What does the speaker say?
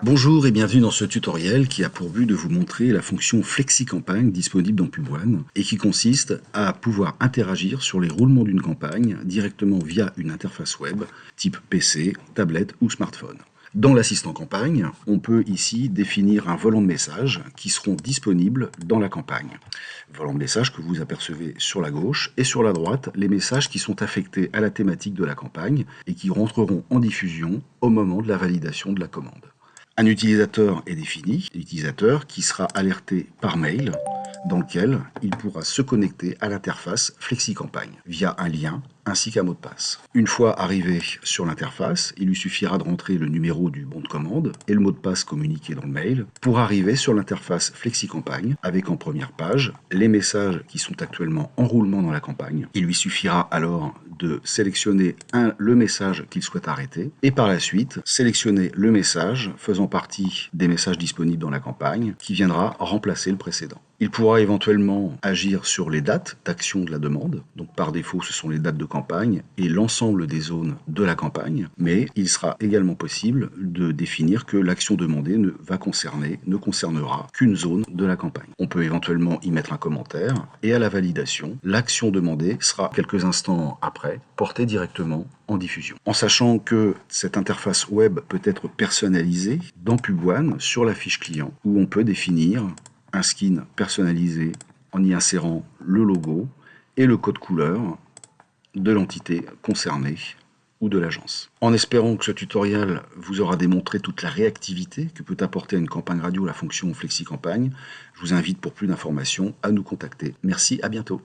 Bonjour et bienvenue dans ce tutoriel qui a pour but de vous montrer la fonction FlexiCampagne disponible dans PubOne et qui consiste à pouvoir interagir sur les roulements d'une campagne directement via une interface web type PC, tablette ou smartphone. Dans l'assistant campagne, on peut ici définir un volant de messages qui seront disponibles dans la campagne. Volant de messages que vous apercevez sur la gauche et sur la droite, les messages qui sont affectés à la thématique de la campagne et qui rentreront en diffusion au moment de la validation de la commande. Un utilisateur est défini, l'utilisateur qui sera alerté par mail, dans lequel il pourra se connecter à l'interface FlexiCampagne via un lien ainsi qu'un mot de passe. Une fois arrivé sur l'interface, il lui suffira de rentrer le numéro du bon de commande et le mot de passe communiqué dans le mail pour arriver sur l'interface FlexiCampagne avec en première page les messages qui sont actuellement en roulement dans la campagne. Il lui suffira alors de sélectionner le message qu'il souhaite arrêter et par la suite sélectionner le message faisant partie des messages disponibles dans la campagne qui viendra remplacer le précédent. Il pourra éventuellement agir sur les dates d'action de la demande, donc par défaut ce sont les dates de campagne et l'ensemble des zones de la campagne, mais il sera également possible de définir que l'action demandée ne concernera qu'une zone de la campagne. On peut éventuellement y mettre un commentaire et à la validation, l'action demandée sera quelques instants après portée directement en diffusion. En sachant que cette interface web peut être personnalisée dans PubOne sur la fiche client où on peut définir un skin personnalisé en y insérant le logo et le code couleur de l'entité concernée ou de l'agence. En espérant que ce tutoriel vous aura démontré toute la réactivité que peut apporter à une campagne radio la fonction FlexiCampagne, je vous invite pour plus d'informations à nous contacter. Merci, à bientôt.